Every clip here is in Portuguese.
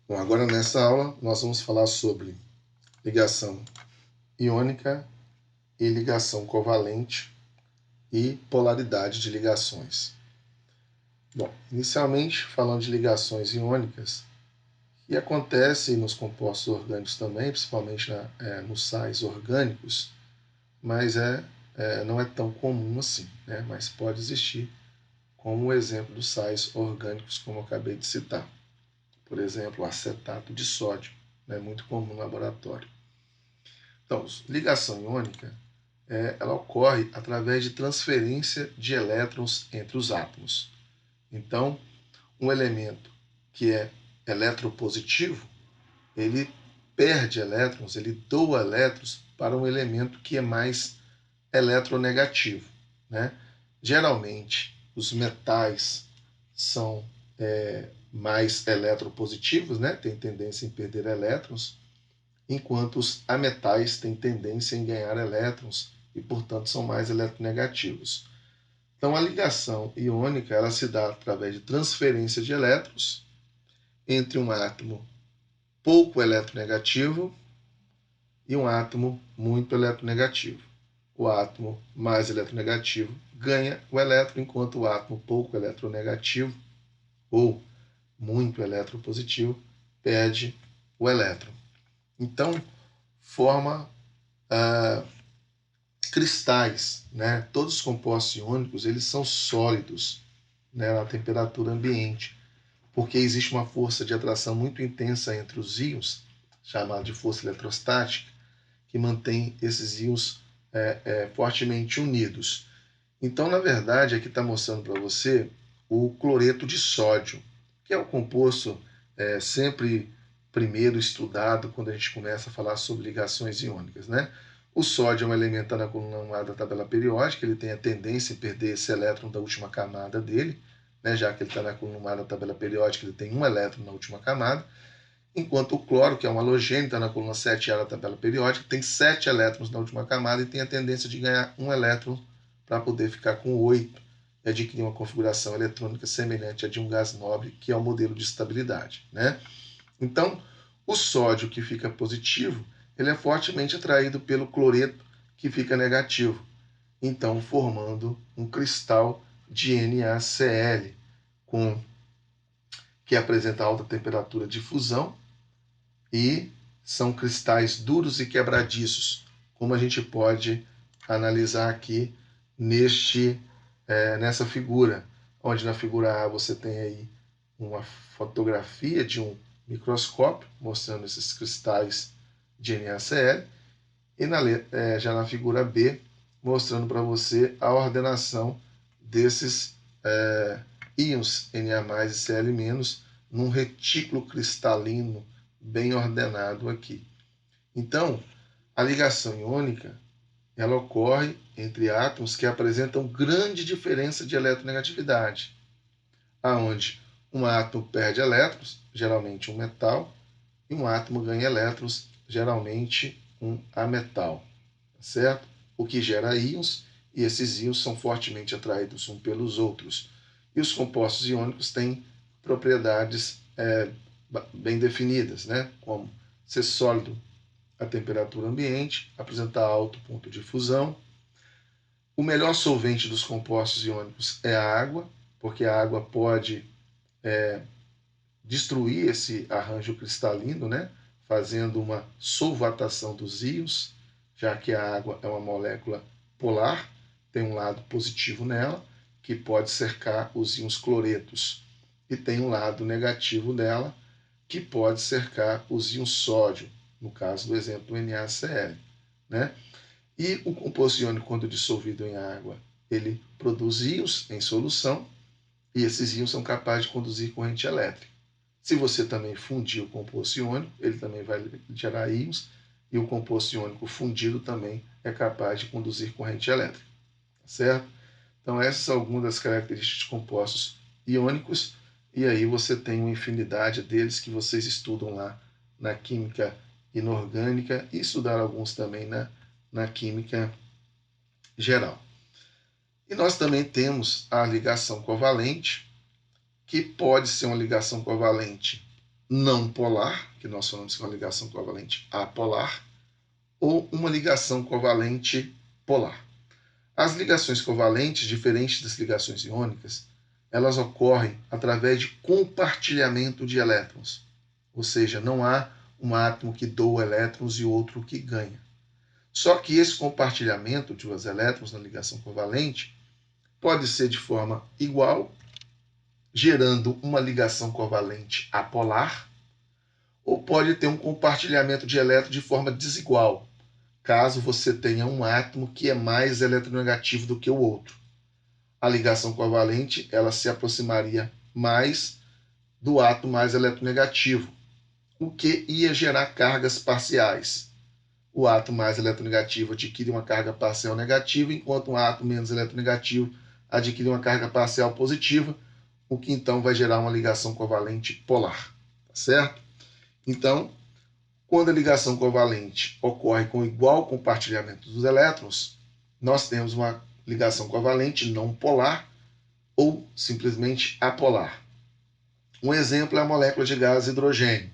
Bom, agora nessa aula nós vamos falar sobre ligação iônica e ligação covalente e polaridade de ligações. Bom, inicialmente falando de ligações iônicas, que acontece nos compostos orgânicos também, principalmente nos sais orgânicos, mas não é tão comum assim, né? Mas pode existir, como o exemplo dos sais orgânicos, como eu acabei de citar. Por exemplo, o acetato de sódio, é muito comum no laboratório. Então, ligação iônica, ela ocorre através de transferência de elétrons entre os átomos. Então, um elemento que é eletropositivo, ele perde elétrons, ele doa elétrons para um elemento que é mais eletronegativo, né? Geralmente, os metais são mais eletropositivos, né? Tem tendência em perder elétrons, enquanto os ametais têm tendência em ganhar elétrons e, portanto, são mais eletronegativos. Então, a ligação iônica ela se dá através de transferência de elétrons entre um átomo pouco eletronegativo e um átomo muito eletronegativo. O átomo mais eletronegativo ganha o elétron, enquanto o átomo pouco eletronegativo ou muito eletropositivo perde o elétron. Então, forma cristais, né? Todos os compostos iônicos eles são sólidos, né, na temperatura ambiente, porque existe uma força de atração muito intensa entre os íons, chamada de força eletrostática, que mantém esses íons fortemente unidos. Então, na verdade, aqui está mostrando para você o cloreto de sódio, que é o composto sempre primeiro estudado quando a gente começa a falar sobre ligações iônicas, né? O sódio é um elemento na coluna lunar da tabela periódica, ele tem a tendência em perder esse elétron da última camada dele, né? Já que ele está na coluna lunar da tabela periódica, ele tem um elétron na última camada, enquanto o cloro, que é um halogênio, está na coluna 7A da tabela periódica, tem 7 elétrons na última camada e tem a tendência de ganhar um elétron para poder ficar com 8 e adquirir uma configuração eletrônica semelhante à de um gás nobre, que é o modelo de estabilidade, né? Então, o sódio que fica positivo, ele é fortemente atraído pelo cloreto que fica negativo, então formando um cristal de NaCl, que apresenta alta temperatura de fusão e são cristais duros e quebradiços, como a gente pode analisar aqui nessa figura, onde na figura A você tem aí uma fotografia de um microscópio mostrando esses cristais de NaCl e já na figura B mostrando para você a ordenação desses íons Na+, e Cl- num retículo cristalino bem ordenado aqui. Então, a ligação iônica ela ocorre entre átomos que apresentam grande diferença de eletronegatividade, aonde um átomo perde elétrons, geralmente um metal, e um átomo ganha elétrons, geralmente um ametal, certo? O que gera íons, e esses íons são fortemente atraídos uns pelos outros. E os compostos iônicos têm propriedades bem definidas, né? Como ser sólido a temperatura ambiente, apresentar alto ponto de fusão. O melhor solvente dos compostos iônicos é a água, porque a água pode destruir esse arranjo cristalino, né? Fazendo uma solvatação dos íons, já que a água é uma molécula polar, tem um lado positivo nela, que pode cercar os íons cloretos, e tem um lado negativo dela, que pode cercar os íons sódio, no caso do exemplo do NaCl, né? E o composto iônico, quando dissolvido em água, ele produz íons em solução, e esses íons são capazes de conduzir corrente elétrica. Se você também fundir o composto iônico, ele também vai gerar íons, e o composto iônico fundido também é capaz de conduzir corrente elétrica, certo? Então, essas são algumas das características de compostos iônicos, e aí você tem uma infinidade deles que vocês estudam lá na química inorgânica e estudaram alguns também na química geral. E nós também temos a ligação covalente, que pode ser uma ligação covalente não polar, que nós falamos que é uma ligação covalente apolar, ou uma ligação covalente polar. As ligações covalentes, diferentes das ligações iônicas, elas ocorrem através de compartilhamento de elétrons, ou seja, não há um átomo que doa elétrons e outro que ganha. Só que esse compartilhamento de os elétrons na ligação covalente pode ser de forma igual, gerando uma ligação covalente apolar, ou pode ter um compartilhamento de elétrons de forma desigual, caso você tenha um átomo que é mais eletronegativo do que o outro. A ligação covalente ela se aproximaria mais do átomo mais eletronegativo, o que ia gerar cargas parciais. O átomo mais eletronegativo adquire uma carga parcial negativa, enquanto um átomo menos eletronegativo adquire uma carga parcial positiva, o que então vai gerar uma ligação covalente polar, tá certo? Então, quando a ligação covalente ocorre com igual compartilhamento dos elétrons, nós temos uma ligação covalente não polar ou simplesmente apolar. Um exemplo é a molécula de gás hidrogênio.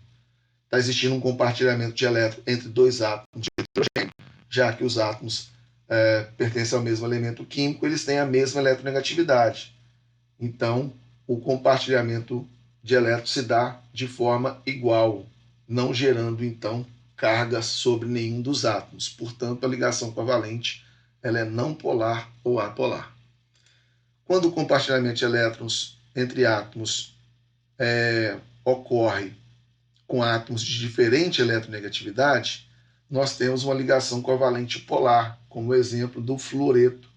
Está existindo um compartilhamento de elétrons entre dois átomos de hidrogênio, já que os átomos pertencem ao mesmo elemento químico, eles têm a mesma eletronegatividade. Então, o compartilhamento de elétrons se dá de forma igual, não gerando, então, cargas sobre nenhum dos átomos. Portanto, a ligação covalente ela é não polar ou apolar. Quando o compartilhamento de elétrons entre átomos ocorre com átomos de diferente eletronegatividade, nós temos uma ligação covalente polar, como o exemplo do fluoreto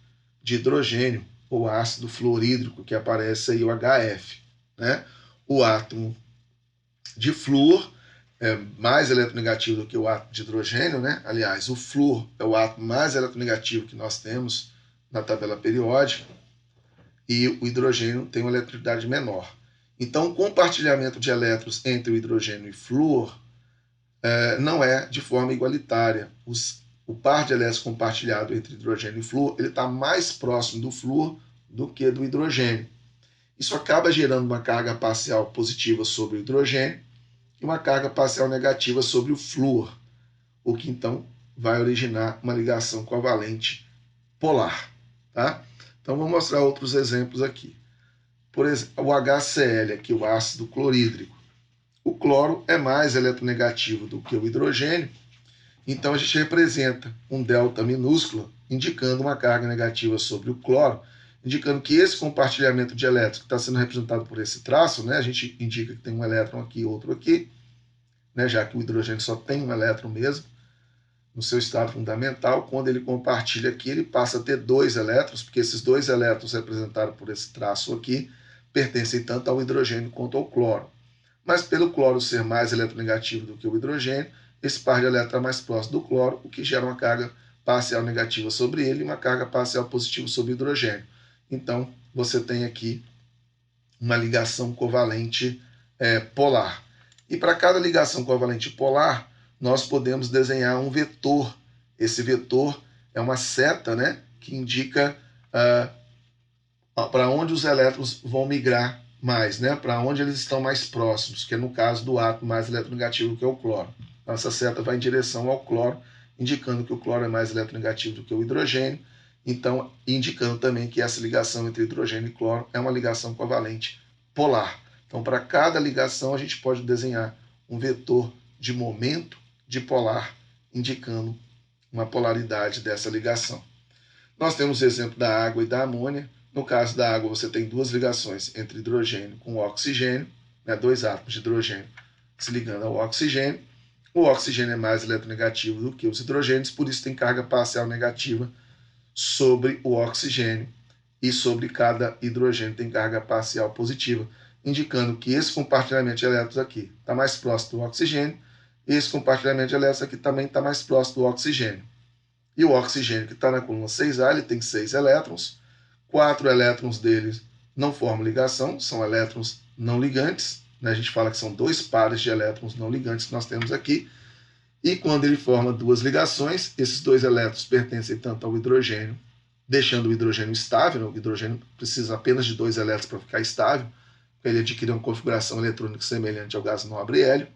de hidrogênio, ou ácido fluorídrico, que aparece aí o HF. Né? O átomo de flúor é mais eletronegativo do que o átomo de hidrogênio, né? Aliás, o flúor é o átomo mais eletronegativo que nós temos na tabela periódica, e o hidrogênio tem uma eletricidade menor. Então, o compartilhamento de elétrons entre o hidrogênio e flúor não é de forma igualitária. O par de elétrons compartilhado entre hidrogênio e flúor ele está mais próximo do flúor do que do hidrogênio. Isso acaba gerando uma carga parcial positiva sobre o hidrogênio e uma carga parcial negativa sobre o flúor, o que então vai originar uma ligação covalente polar. Tá? Então, vou mostrar outros exemplos aqui. Por exemplo, o HCl, aqui, o ácido clorídrico. O cloro é mais eletronegativo do que o hidrogênio, então a gente representa um delta minúsculo, indicando uma carga negativa sobre o cloro, indicando que esse compartilhamento de elétrons, que está sendo representado por esse traço, né, a gente indica que tem um elétron aqui e outro aqui, né, já que o hidrogênio só tem um elétron mesmo, no seu estado fundamental, quando ele compartilha aqui, ele passa a ter dois elétrons, porque esses dois elétrons representados por esse traço aqui pertencem tanto ao hidrogênio quanto ao cloro. Mas pelo cloro ser mais eletronegativo do que o hidrogênio, esse par de elétrons é mais próximo do cloro, o que gera uma carga parcial negativa sobre ele e uma carga parcial positiva sobre o hidrogênio. Então, você tem aqui uma ligação covalente polar. E para cada ligação covalente polar, nós podemos desenhar um vetor. Esse vetor é uma seta, né, que indica para onde os elétrons vão migrar mais, né, para onde eles estão mais próximos, que é no caso do átomo mais eletronegativo, que é o cloro. Então, essa seta vai em direção ao cloro, indicando que o cloro é mais eletronegativo do que o hidrogênio, então indicando também que essa ligação entre hidrogênio e cloro é uma ligação covalente polar. Então, para cada ligação, a gente pode desenhar um vetor de momento dipolar, indicando uma polaridade dessa ligação. Nós temos o exemplo da água e da amônia. No caso da água, você tem duas ligações entre hidrogênio com oxigênio, né, dois átomos de hidrogênio se ligando ao oxigênio. O oxigênio é mais eletronegativo do que os hidrogênios, por isso tem carga parcial negativa sobre o oxigênio, e sobre cada hidrogênio tem carga parcial positiva, indicando que esse compartilhamento de elétrons aqui está mais próximo do oxigênio, e esse compartilhamento de elétrons aqui também está mais próximo do oxigênio. E o oxigênio que está na coluna 6A, ele tem 6 elétrons, 4 elétrons deles não formam ligação, são elétrons não ligantes, né? A gente fala que são dois pares de elétrons não ligantes que nós temos aqui, e quando ele forma duas ligações, esses dois elétrons pertencem tanto ao hidrogênio, deixando o hidrogênio estável, o hidrogênio precisa apenas de dois elétrons para ficar estável, ele adquire uma configuração eletrônica semelhante ao gás nobre hélio.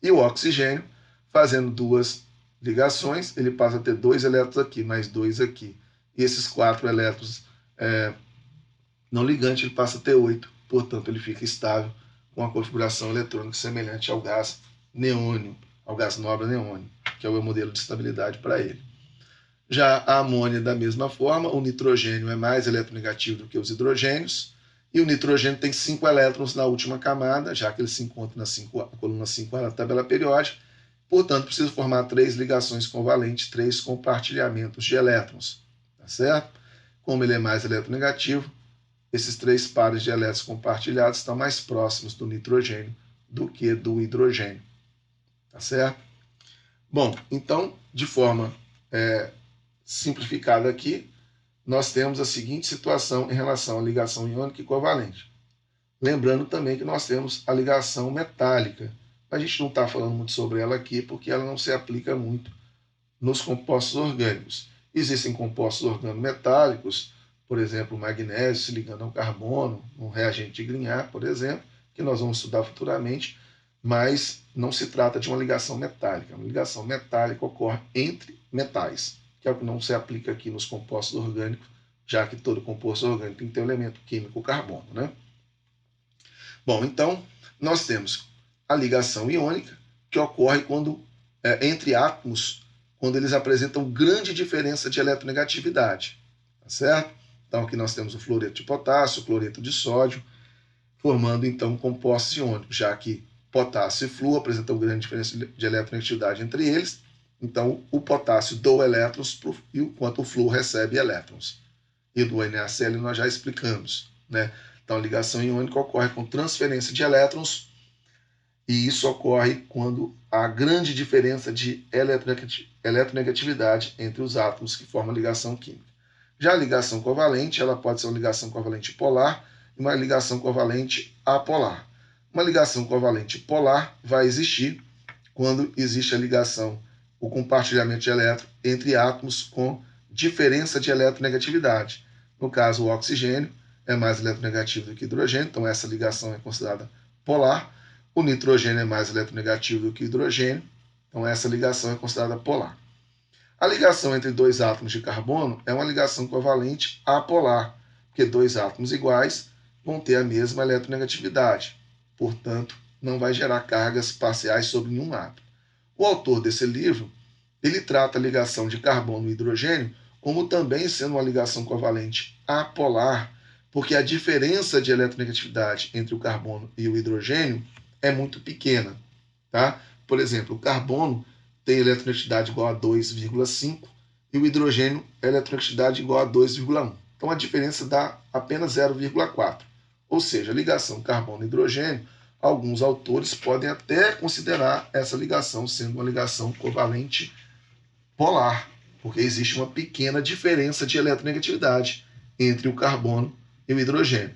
E o oxigênio, fazendo duas ligações, ele passa a ter 2 elétrons aqui, mais 2 aqui. E esses 4 elétrons não ligantes, ele passa a ter 8. Portanto, ele fica estável com a configuração eletrônica semelhante ao gás neônio, ao gás nobre neônio, que é o modelo de estabilidade para ele. Já a amônia, da mesma forma, o nitrogênio é mais eletronegativo do que os hidrogênios, e o nitrogênio tem 5 elétrons na última camada, já que ele se encontra na coluna 5A da tabela periódica, portanto, precisa formar 3 ligações covalentes, 3 compartilhamentos de elétrons, tá certo? Como ele é mais eletronegativo, esses 3 pares de elétrons compartilhados estão mais próximos do nitrogênio do que do hidrogênio, tá certo? Bom, então, de forma simplificada aqui, nós temos a seguinte situação em relação à ligação iônica e covalente. Lembrando também que nós temos a ligação metálica. A gente não está falando muito sobre ela aqui porque ela não se aplica muito nos compostos orgânicos. Existem compostos organometálicos, por exemplo, o magnésio se ligando ao carbono, um reagente de Grignard, por exemplo, que nós vamos estudar futuramente, mas não se trata de uma ligação metálica. Uma ligação metálica ocorre entre metais, que é o que não se aplica aqui nos compostos orgânicos, já que todo composto orgânico tem que ter o elemento químico carbono, né? Bom, então, nós temos a ligação iônica, que ocorre quando, entre átomos, quando eles apresentam grande diferença de eletronegatividade, tá certo? Então, aqui nós temos o fluoreto de potássio, o cloreto de sódio, formando, então, compostos iônicos, já que potássio e flúor apresentam grande diferença de eletronegatividade entre eles. Então, o potássio doa elétrons, enquanto o flúor recebe elétrons. E do NaCl nós já explicamos, né? Então, a ligação iônica ocorre com transferência de elétrons, e isso ocorre quando há grande diferença de eletronegatividade entre os átomos que formam a ligação química. Já a ligação covalente, ela pode ser uma ligação covalente polar e uma ligação covalente apolar. Uma ligação covalente polar vai existir quando existe a ligação, o compartilhamento de elétrons entre átomos com diferença de eletronegatividade. No caso, o oxigênio é mais eletronegativo do que o hidrogênio, então essa ligação é considerada polar. O nitrogênio é mais eletronegativo do que o hidrogênio, então essa ligação é considerada polar. A ligação entre 2 átomos de carbono é uma ligação covalente apolar, porque 2 átomos iguais vão ter a mesma eletronegatividade, portanto, não vai gerar cargas parciais sobre nenhum átomo. O autor desse livro, ele trata a ligação de carbono e hidrogênio como também sendo uma ligação covalente apolar, porque a diferença de eletronegatividade entre o carbono e o hidrogênio é muito pequena, tá? Por exemplo, o carbono tem eletronegatividade igual a 2,5 e o hidrogênio eletronegatividade igual a 2,1. Então a diferença dá apenas 0,4. Ou seja, a ligação carbono-hidrogênio, alguns autores podem até considerar essa ligação sendo uma ligação covalente polar, porque existe uma pequena diferença de eletronegatividade entre o carbono e o hidrogênio.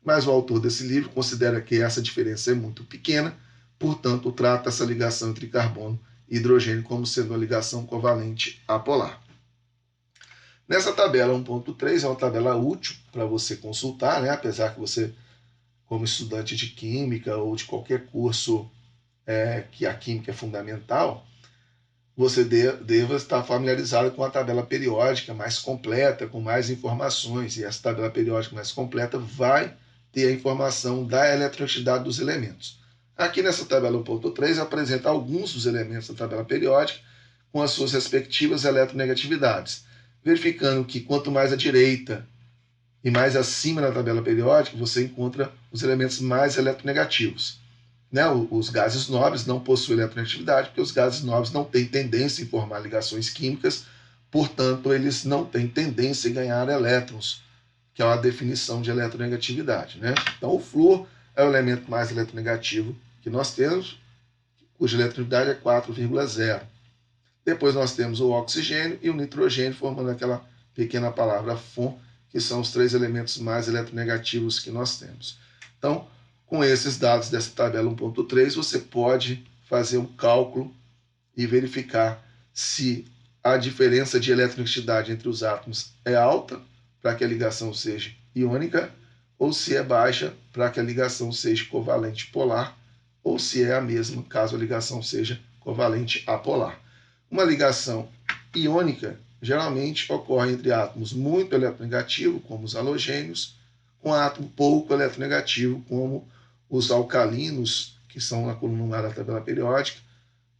Mas o autor desse livro considera que essa diferença é muito pequena, portanto, trata essa ligação entre carbono e hidrogênio como sendo uma ligação covalente apolar. Nessa tabela 1.3 é uma tabela útil para você consultar, né? Apesar que você, como estudante de química ou de qualquer curso que a química é fundamental, você deva estar familiarizado com a tabela periódica mais completa, com mais informações, e essa tabela periódica mais completa vai ter a informação da eletronegatividade dos elementos. Aqui nessa tabela 1.3 apresenta alguns dos elementos da tabela periódica com as suas respectivas eletronegatividades, verificando que quanto mais à direita e mais acima da tabela periódica, você encontra os elementos mais eletronegativos. Né? Os gases nobres não possuem eletronegatividade, porque os gases nobres não têm tendência em formar ligações químicas, portanto, eles não têm tendência em ganhar elétrons, que é uma definição de eletronegatividade. Né? Então, o flúor é o elemento mais eletronegativo que nós temos, cuja eletronegatividade é 4,0. Depois nós temos o oxigênio e o nitrogênio, formando aquela pequena palavra FON, que são os 3 elementos mais eletronegativos que nós temos. Então, com esses dados dessa tabela 1.3, você pode fazer um cálculo e verificar se a diferença de eletronegatividade entre os átomos é alta, para que a ligação seja iônica, ou se é baixa para que a ligação seja covalente polar, ou se é a mesma caso a ligação seja covalente apolar. Uma ligação iônica geralmente ocorre entre átomos muito eletronegativos, como os halogênios, com átomo pouco eletronegativo, como os alcalinos, que são na coluna 1A da tabela periódica,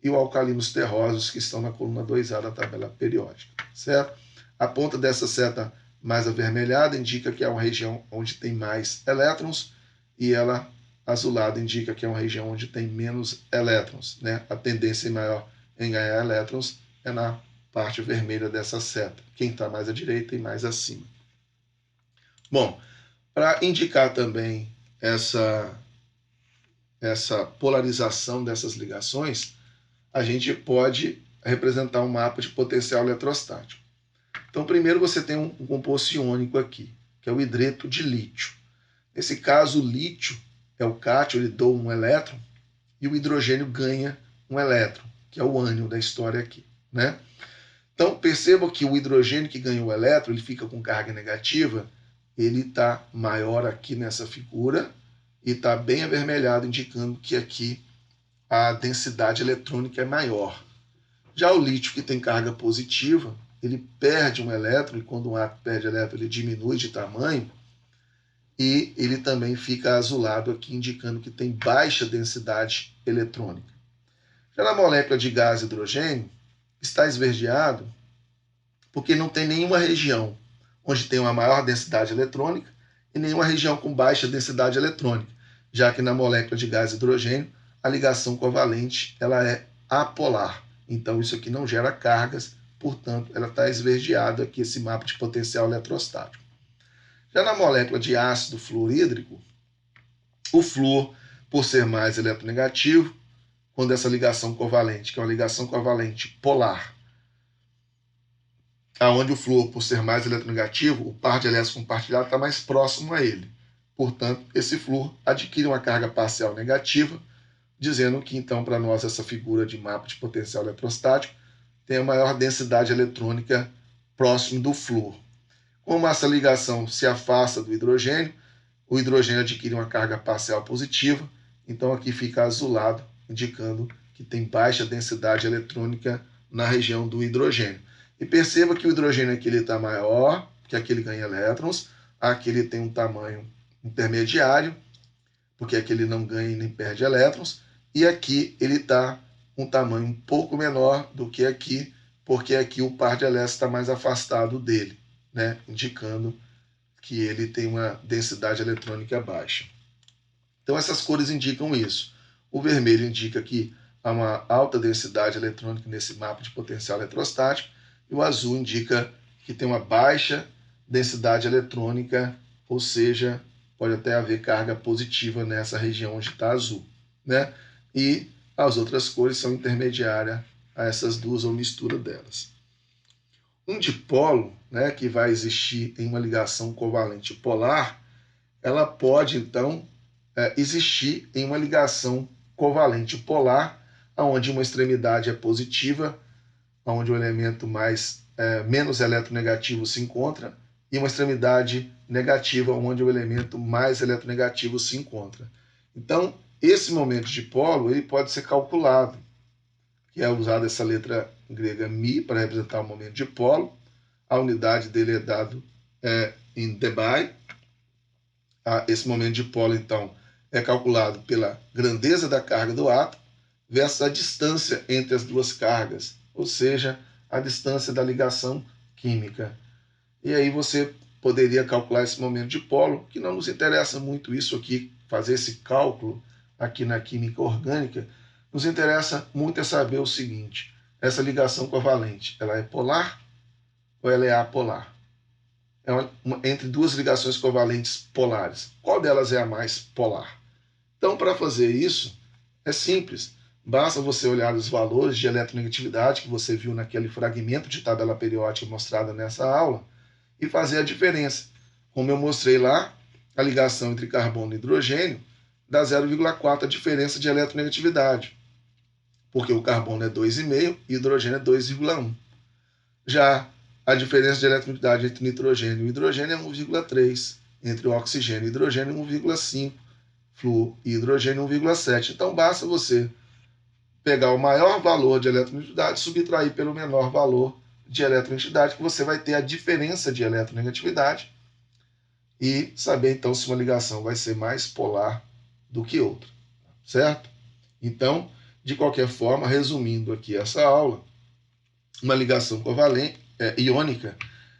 e os alcalinos terrosos, que estão na coluna 2A da tabela periódica, certo? A ponta dessa seta mais avermelhada indica que é uma região onde tem mais elétrons, e ela azulada indica que é uma região onde tem menos elétrons, né? A tendência maior em ganhar elétrons é na parte vermelha dessa seta. Quem está mais à direita e mais acima. Bom, para indicar também essa polarização dessas ligações, a gente pode representar um mapa de potencial eletrostático. Então, primeiro você tem um composto iônico aqui, que é o hidreto de lítio. Nesse caso, o lítio é o cátion, ele doa um elétron, e o hidrogênio ganha um elétron, que é o ânion da história aqui, né? Então, perceba que o hidrogênio que ganha o elétron, ele fica com carga negativa, ele está maior aqui nessa figura e está bem avermelhado, indicando que aqui a densidade eletrônica é maior. Já o lítio, que tem carga positiva, ele perde um elétron, e quando um átomo perde elétron, ele diminui de tamanho, e ele também fica azulado aqui, indicando que tem baixa densidade eletrônica. Já na molécula de gás hidrogênio, está esverdeado porque não tem nenhuma região onde tem uma maior densidade eletrônica e nenhuma região com baixa densidade eletrônica, já que na molécula de gás hidrogênio a ligação covalente ela é apolar. Então isso aqui não gera cargas, portanto ela está esverdeada aqui, esse mapa de potencial eletrostático. Já na molécula de ácido fluorídrico, o flúor, por ser mais eletronegativo, quando essa ligação covalente, que é uma ligação covalente polar, aonde o flúor, por ser mais eletronegativo, o par de elétrons compartilhado está mais próximo a ele. Portanto, esse flúor adquire uma carga parcial negativa, dizendo que, então, para nós, essa figura de mapa de potencial eletrostático tem a maior densidade eletrônica próximo do flúor. Como essa ligação se afasta do hidrogênio, o hidrogênio adquire uma carga parcial positiva, então aqui fica azulado, indicando que tem baixa densidade eletrônica na região do hidrogênio. E perceba que o hidrogênio aqui está maior, que aqui ele ganha elétrons, aqui ele tem um tamanho intermediário, porque aqui ele não ganha e nem perde elétrons, e aqui ele está um tamanho um pouco menor do que aqui, porque aqui o par de elétrons está mais afastado dele, né? Indicando que ele tem uma densidade eletrônica baixa. Então essas cores indicam isso. O vermelho indica que há uma alta densidade eletrônica nesse mapa de potencial eletrostático, e o azul indica que tem uma baixa densidade eletrônica, ou seja, pode até haver carga positiva nessa região onde está azul, né? E as outras cores são intermediárias a essas duas ou mistura delas. Um dipolo, né, que vai existir em uma ligação covalente polar, ela pode, então, existir em uma ligação covalente polar, onde uma extremidade é positiva, onde o elemento menos eletronegativo se encontra, e uma extremidade negativa, onde o elemento mais eletronegativo se encontra. Então, esse momento de dipolo ele pode ser calculado, que é usada essa letra grega mi para representar o momento de dipolo. A unidade dele é dado em debye. Esse momento de dipolo, então, é calculado pela grandeza da carga do átomo versus a distância entre as duas cargas, ou seja, a distância da ligação química. E aí você poderia calcular esse momento de dipolo, que não nos interessa muito isso aqui, fazer esse cálculo aqui na química orgânica. Nos interessa muito é saber o seguinte: essa ligação covalente, ela é polar ou ela é apolar? É entre duas ligações covalentes polares. Qual delas é a mais polar? Então, para fazer isso, é simples. Basta você olhar os valores de eletronegatividade que você viu naquele fragmento de tabela periódica mostrada nessa aula e fazer a diferença. Como eu mostrei lá, a ligação entre carbono e hidrogênio dá 0,4 a diferença de eletronegatividade, porque o carbono é 2,5 e o hidrogênio é 2,1. Já a diferença de eletronegatividade entre nitrogênio e hidrogênio é 1,3. entre o oxigênio e hidrogênio 1,5, flúor e hidrogênio 1,7. Então basta você pegar o maior valor de eletronegatividade e subtrair pelo menor valor de eletronegatividade, que você vai ter a diferença de eletronegatividade e saber então se uma ligação vai ser mais polar do que outra, certo? Então, de qualquer forma, resumindo aqui essa aula, uma ligação covalente iônica,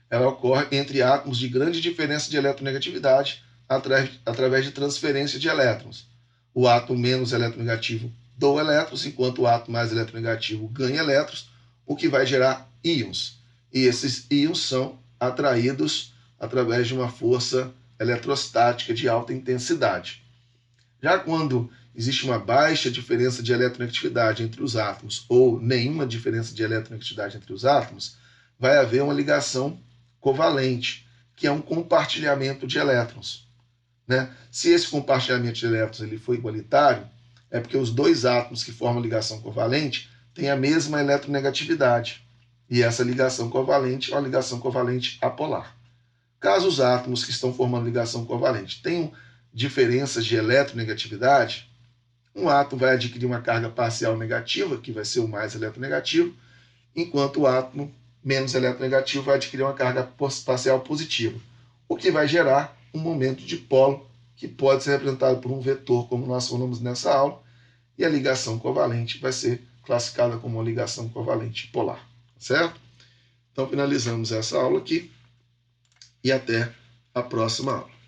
ela ocorre entre átomos de grande diferença de eletronegatividade através de transferência de elétrons. O átomo menos eletronegativo doa elétrons, enquanto o átomo mais eletronegativo ganha elétrons, o que vai gerar íons. E esses íons são atraídos através de uma força eletrostática de alta intensidade. Já quando existe uma baixa diferença de eletronegatividade entre os átomos ou nenhuma diferença de eletronegatividade entre os átomos, vai haver uma ligação covalente, que é um compartilhamento de elétrons. Né? Se esse compartilhamento de elétrons ele for igualitário, é porque os dois átomos que formam a ligação covalente têm a mesma eletronegatividade. E essa ligação covalente é uma ligação covalente apolar. Caso os átomos que estão formando ligação covalente tenham diferenças de eletronegatividade, um átomo vai adquirir uma carga parcial negativa, que vai ser o mais eletronegativo, enquanto o átomo menos eletronegativo vai adquirir uma carga parcial positiva, o que vai gerar um momento de polo, que pode ser representado por um vetor, como nós falamos nessa aula, e a ligação covalente vai ser classificada como uma ligação covalente polar, certo? Então finalizamos essa aula aqui e até a próxima aula.